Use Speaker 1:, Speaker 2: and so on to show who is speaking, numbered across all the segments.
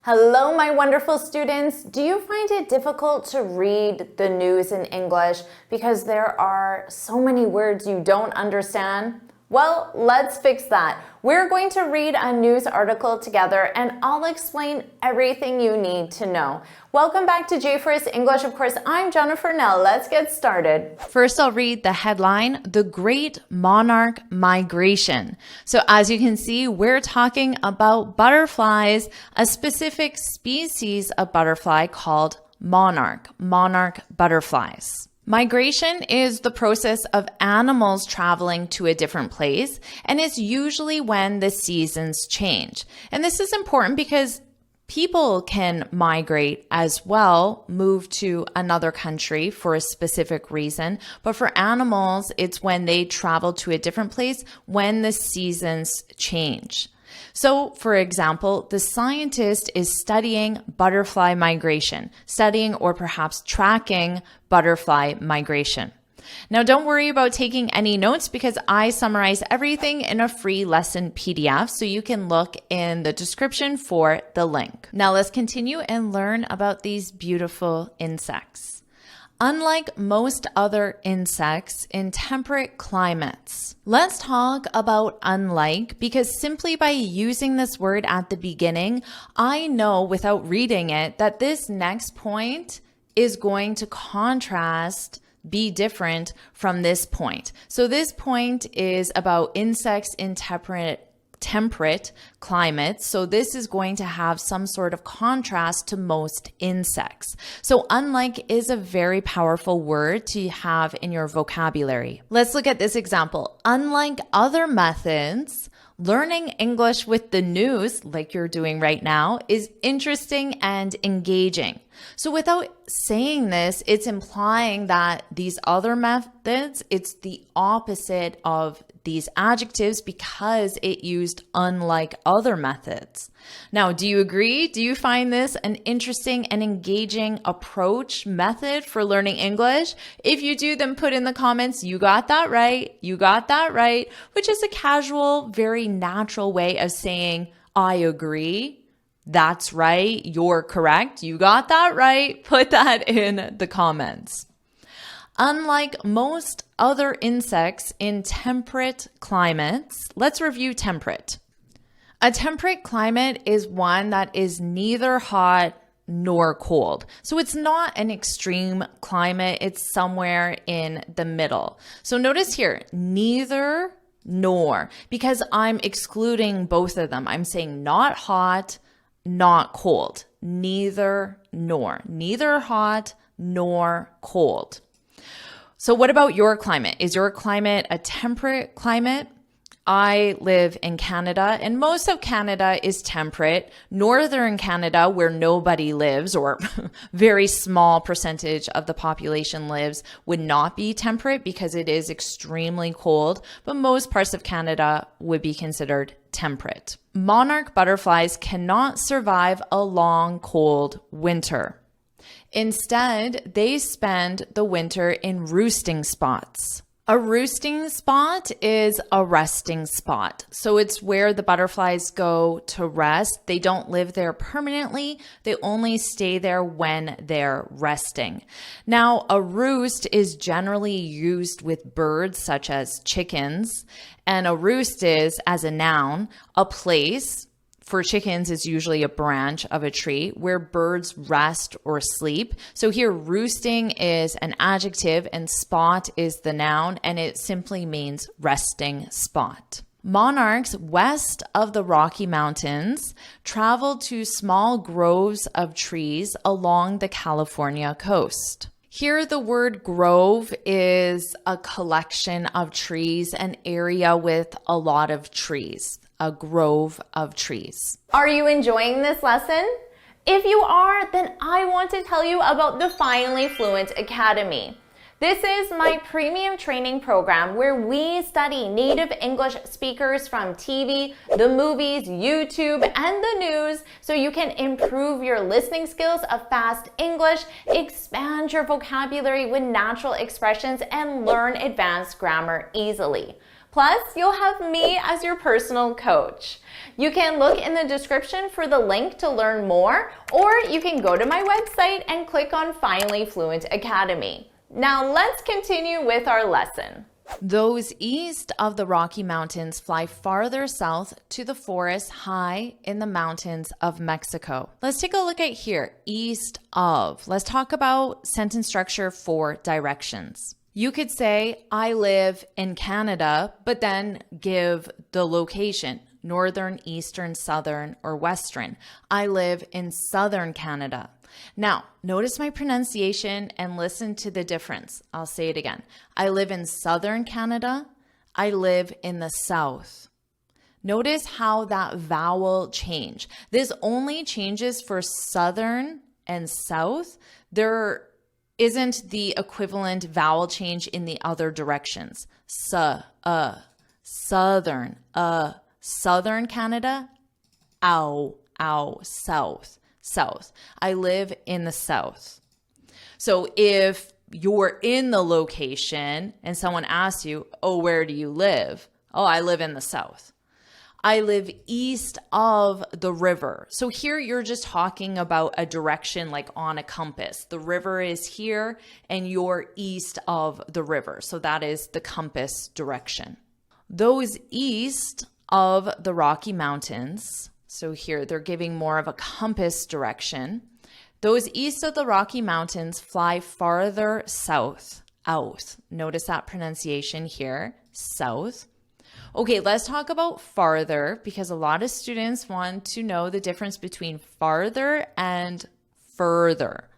Speaker 1: Hello, my wonderful students. Do you find it difficult to read the news in English because there are so many words you don't understand? Well, let's fix that. We're going to read a news article together and I'll explain everything you need to know. Welcome back to JForrest English. Of course, I'm Jennifer. Now let's get started. First, I'll read the headline, The Great Monarch Migration. So as you can see, we're talking about butterflies, a specific species of butterfly called monarch butterflies. Migration is the process of animals traveling to a different place, and it's usually when the seasons change. And this is important because people can migrate as well, move to another country for a specific reason. But for animals, it's when they travel to a different place when the seasons change. So, for example, the scientist is studying butterfly migration, studying or perhaps tracking butterfly migration. Now, don't worry about taking any notes because I summarize everything in a free lesson PDF, so you can look in the description for the link. Now, let's continue and learn about these beautiful insects. Unlike most other insects in temperate climates. Let's talk about unlike because simply by using this word at the beginning, I know without reading it that this next point is going to be different from this point. So this point is about insects in temperate climates. So this is going to have some sort of contrast to most insects. So unlike is a very powerful word to have in your vocabulary. Let's look at this example. Unlike other methods, learning English with the news, like you're doing right now, is interesting and engaging. So without saying this, it's implying that these other methods, it's the opposite of these adjectives because it used unlike other methods. Now, do you agree? Do you find this an interesting and engaging method for learning English? If you do, then put in the comments, you got that right, which is a casual, very natural way of saying, I agree. That's right. You're correct. You got that right. Put that in the comments. Unlike most other insects in temperate climates, let's review temperate. A temperate climate is one that is neither hot nor cold. So it's not an extreme climate. It's somewhere in the middle. So notice here, neither nor, because I'm excluding both of them. I'm saying not hot, not cold. Neither nor. Neither hot nor cold. So what about your climate? Is your climate a temperate climate? I live in Canada, and most of Canada is temperate. Northern Canada, where nobody lives, or very small percentage of the population lives, would not be temperate because it is extremely cold, but most parts of Canada would be considered temperate. Monarch butterflies cannot survive a long, cold winter. Instead, they spend the winter in roosting spots. A roosting spot is a resting spot. So it's where the butterflies go to rest. They don't live there permanently. They only stay there when they're resting. Now, a roost is generally used with birds such as chickens. And a roost is, as a noun, a place. For chickens is usually a branch of a tree where birds rest or sleep. So here roosting is an adjective and spot is the noun, and it simply means resting spot. Monarchs west of the Rocky Mountains travel to small groves of trees along the California coast. Here, the word grove is a collection of trees, an area with a lot of trees. A grove of trees. Are you enjoying this lesson? If you are, then I want to tell you about the Finally Fluent Academy. This is my premium training program where we study native English speakers from TV, the movies, YouTube, and the news so you can improve your listening skills of fast English, expand your vocabulary with natural expressions, and learn advanced grammar easily. Plus, you'll have me as your personal coach. You can look in the description for the link to learn more, or you can go to my website and click on Finally Fluent Academy. Now let's continue with our lesson. Those east of the Rocky Mountains fly farther south to the forests high in the mountains of Mexico. Let's take a look at here, east of. Let's talk about sentence structure for directions. You could say, I live in Canada, but then give the location, northern, eastern, southern, or western. I live in southern Canada. Now, notice my pronunciation and listen to the difference. I'll say it again. I live in southern Canada. I live in the south. Notice how that vowel change. This only changes for southern and south. There isn't the equivalent vowel change in the other directions. Southern, southern Canada, south. South. I live in the south. So if you're in the location and someone asks you, oh, where do you live? Oh, I live in the south. I live east of the river. So here you're just talking about a direction like on a compass. The river is here and you're east of the river. So that is the compass direction. Those east of the Rocky Mountains, so here they're giving more of a compass direction. Those east of the Rocky Mountains fly farther south, out. Notice that pronunciation here, south. Okay, let's talk about farther because a lot of students want to know the difference between farther and further.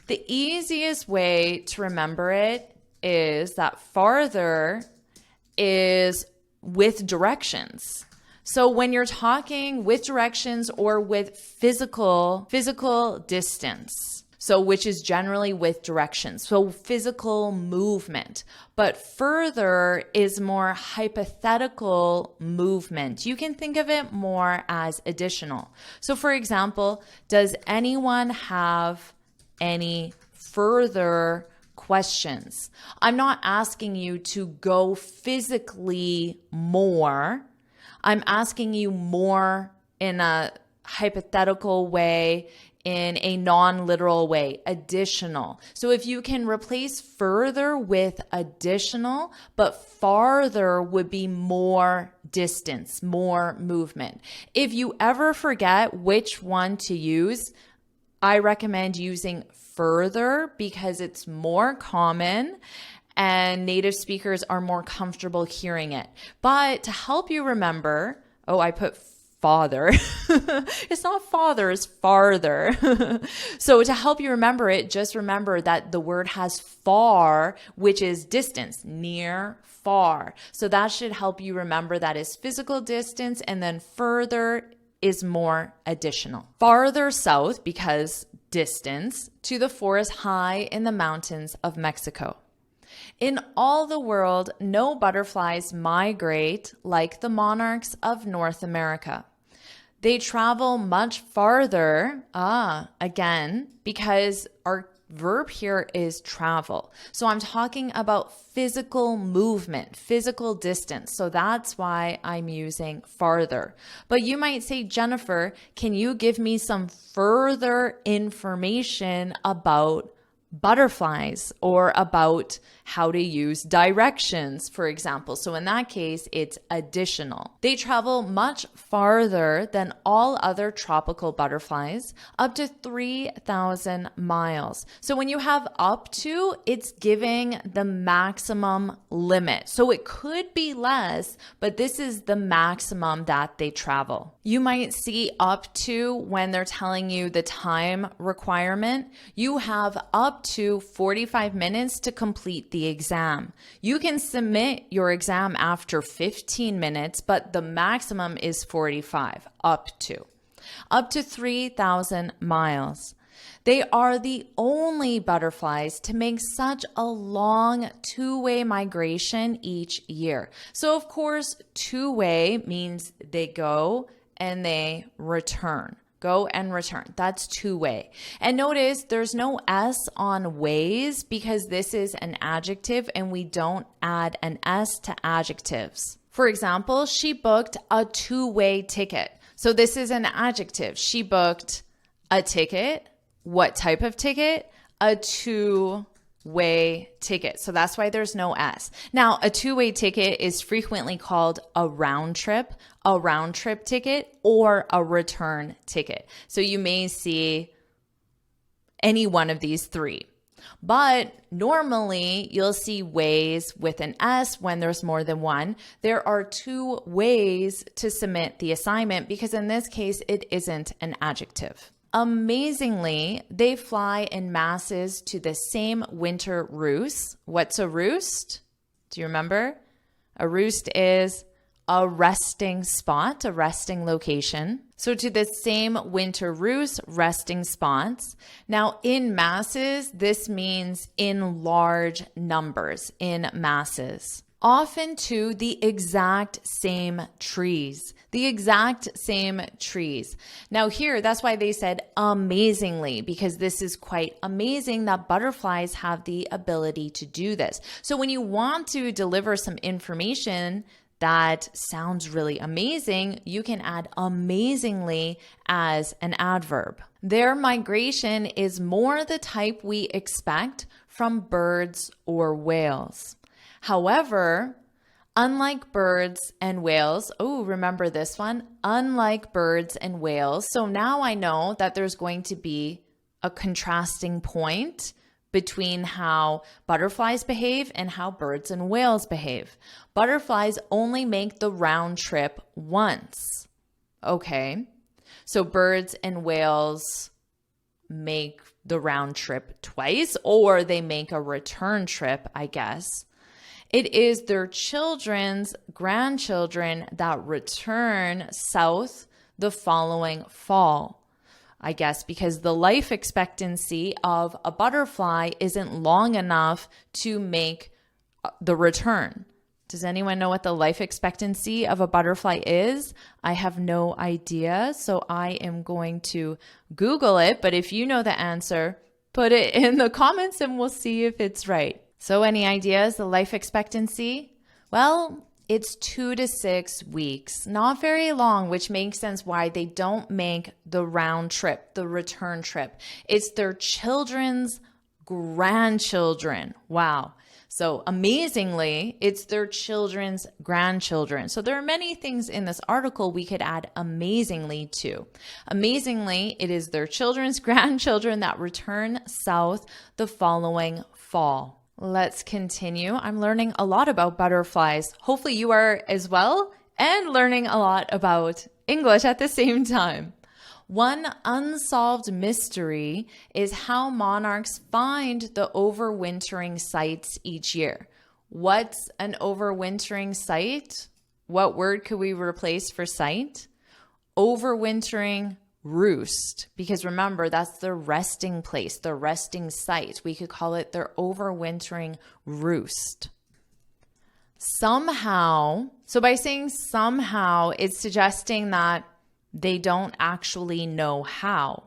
Speaker 1: The easiest way to remember it is that farther is with directions. So when you're talking with directions or with physical distance, so which is generally with directions, so physical movement, but further is more hypothetical movement. You can think of it more as additional. So for example, does anyone have any further questions? I'm not asking you to go physically more. I'm asking you more in a hypothetical way, in a non-literal way, additional. So if you can replace further with additional, but farther would be more distance, more movement. If you ever forget which one to use, I recommend using further because it's more common and native speakers are more comfortable hearing it. But to help you remember, oh, I put father. It's not father, it's farther. So to help you remember it, just remember that the word has far, which is distance, near, far. So that should help you remember that is physical distance, and then further is more additional. Farther south, because distance, to the forest high in the mountains of Mexico. In all the world, no butterflies migrate like the monarchs of North America. They travel much farther, again, because our verb here is travel. So I'm talking about physical movement, physical distance. So that's why I'm using farther. But you might say, Jennifer, can you give me some further information about butterflies or about how to use directions, for example. So in that case, it's additional. They travel much farther than all other tropical butterflies, up to 3,000 miles. So when you have up to, it's giving the maximum limit. So it could be less, but this is the maximum that they travel. You might see up to when they're telling you the time requirement. You have up to 45 minutes to complete the exam. You can submit your exam after 15 minutes, but the maximum is 45, up to 3,000 miles. They are the only butterflies to make such a long two-way migration each year. So of course, two-way means they go and they return. Go and return. That's two-way. And notice there's no S on ways because this is an adjective and we don't add an S to adjectives. For example, she booked a two-way ticket. So this is an adjective. She booked a ticket. What type of ticket? A two-way ticket. So that's why there's no S. Now, a two-way ticket is frequently called a round trip ticket, or a return ticket. So you may see any one of these three. But normally you'll see ways with an S when there's more than one. There are two ways to submit the assignment because in this case, it isn't an adjective. Amazingly, they fly in masses to the same winter roost. What's a roost? Do you remember? A roost is a resting spot, a resting location. So to the same winter roost, resting spots. Now in masses, this means in large numbers, in masses. Often to the exact same trees. The exact same trees. Now here, that's why they said amazingly, because this is quite amazing that butterflies have the ability to do this. So when you want to deliver some information that sounds really amazing, you can add amazingly as an adverb. Their migration is more the type we expect from birds or whales. However, unlike birds and whales, remember this one, unlike birds and whales. So now I know that there's going to be a contrasting point between how butterflies behave and how birds and whales behave. Butterflies only make the round trip once. Okay, so birds and whales make the round trip twice, or they make a return trip, I guess. It is their children's grandchildren that return south the following fall. I guess because the life expectancy of a butterfly isn't long enough to make the return. Does anyone know what the life expectancy of a butterfly is? I have no idea, so I am going to Google it. But if you know the answer, put it in the comments and we'll see if it's right. So any ideas, the life expectancy? Well, it's 2 to 6 weeks, not very long, which makes sense why they don't make the round trip, the return trip. It's their children's grandchildren. Wow. So amazingly, it's their children's grandchildren. So there are many things in this article we could add amazingly to. Amazingly, it is their children's grandchildren that return south the following fall. Let's continue. I'm learning a lot about butterflies. Hopefully you are as well, and learning a lot about English at the same time. One unsolved mystery is how monarchs find the overwintering sites each year. What's an overwintering site? What word could we replace for site? Overwintering roost, because remember, that's the resting place, the resting site. We could call it their overwintering roost. Somehow, so by saying somehow, it's suggesting that they don't actually know how.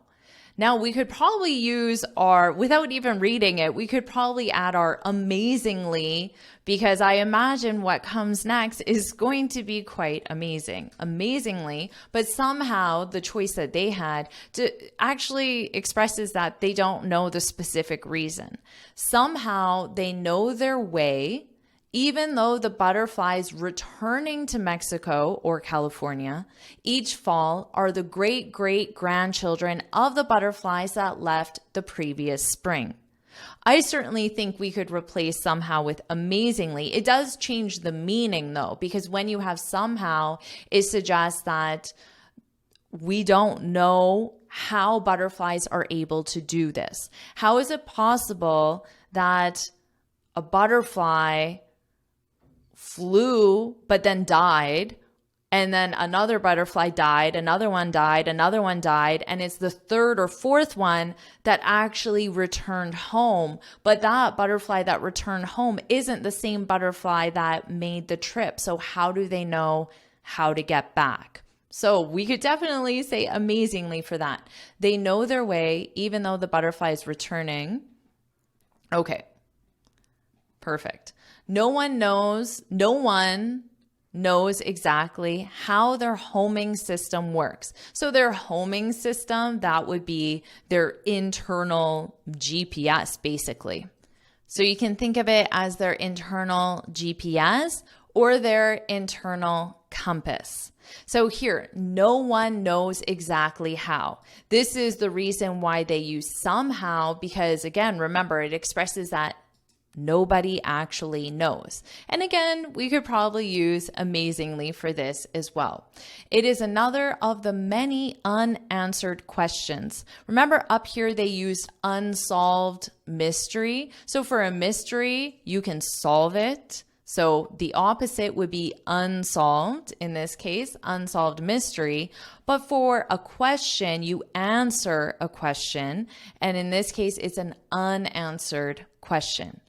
Speaker 1: Now, we could probably use our, without even reading it, we could probably add our amazingly, because I imagine what comes next is going to be quite amazing. Amazingly, but somehow the choice that they had actually expresses that they don't know the specific reason. Somehow they know their way, even though the butterflies returning to Mexico or California each fall are the great-great-grandchildren of the butterflies that left the previous spring. I certainly think we could replace somehow with amazingly. It does change the meaning though, because when you have somehow, it suggests that we don't know how butterflies are able to do this. How is it possible that a butterfly flew but then died, and then another butterfly died, another one died, another one died, and it's the third or fourth one that actually returned home. But that butterfly that returned home isn't the same butterfly that made the trip. So how do they know how to get back?
Speaker 2: So we could definitely say amazingly for that. They know their way even though the butterfly is returning. Okay, perfect. No one knows exactly how their homing system works. So their homing system, that would be their internal GPS basically. So you can think of it as their internal GPS or their internal compass. So here, no one knows exactly how. This is the reason why they use somehow, because again, remember, it expresses that nobody actually knows. And again, we could probably use amazingly for this as well. It is another of the many unanswered questions. Remember up here, they used unsolved mystery. So for a mystery, you can solve it. So the opposite would be unsolved, in this case, unsolved mystery. But for a question, you answer a question. And in this case, it's an unanswered question.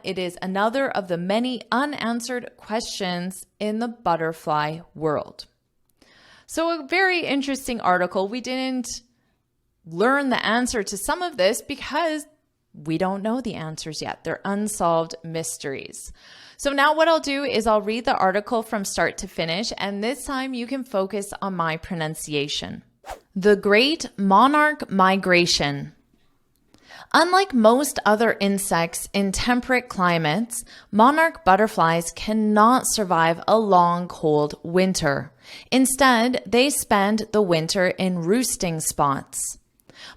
Speaker 2: It is another of the many unanswered questions in the butterfly world. So a very interesting article. We didn't learn the answer to some of this because we don't know the answers yet. They're unsolved mysteries. So now what I'll do is I'll read the article from start to finish, and this time you can focus on my pronunciation. The Great Monarch Migration. Unlike most other insects in temperate climates, monarch butterflies cannot survive a long, cold winter. Instead, they spend the winter in roosting spots.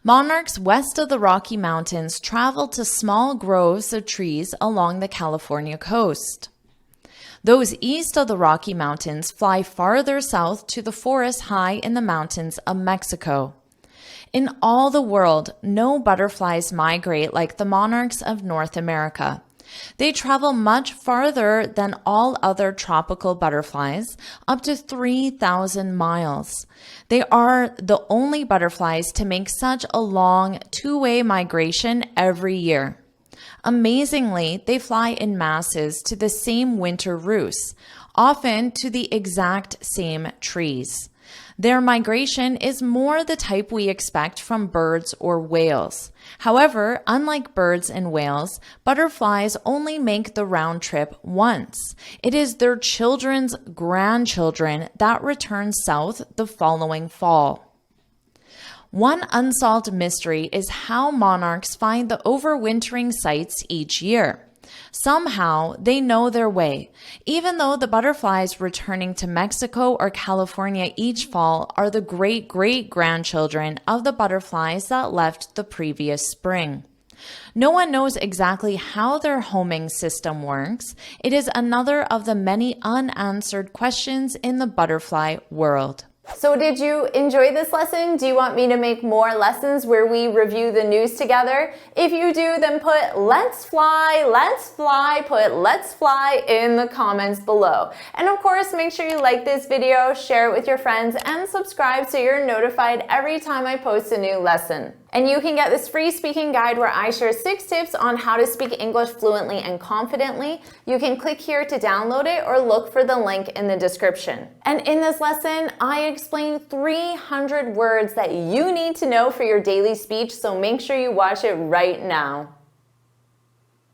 Speaker 2: Monarchs west of the Rocky Mountains travel to small groves of trees along the California coast. Those east of the Rocky Mountains fly farther south to the forests high in the mountains of Mexico. In all the world, no butterflies migrate like the monarchs of North America. They travel much farther than all other tropical butterflies, up to 3,000 miles. They are the only butterflies to make such a long two-way migration every year. Amazingly, they fly in masses to the same winter roosts, often to the exact same trees. Their migration is more the type we expect from birds or whales. However, unlike birds and whales, butterflies only make the round trip once. It is their children's grandchildren that return south the following fall. One unsolved mystery is how monarchs find the overwintering sites each year. Somehow, they know their way, even though the butterflies returning to Mexico or California each fall are the great-great-grandchildren of the butterflies that left the previous spring. No one knows exactly how their homing system works. It is another of the many unanswered questions in the butterfly world.
Speaker 1: So did you enjoy this lesson? Do you want me to make more lessons where we review the news together? If you do, then put let's fly, put let's fly in the comments below. And of course, make sure you like this video, share it with your friends, and subscribe so you're notified every time I post a new lesson. And you can get this free speaking guide where I share 6 tips on how to speak English fluently and confidently. You can click here to download it or look for the link in the description. And in this lesson, I explain 300 words that you need to know for your daily speech, so make sure you watch it right now.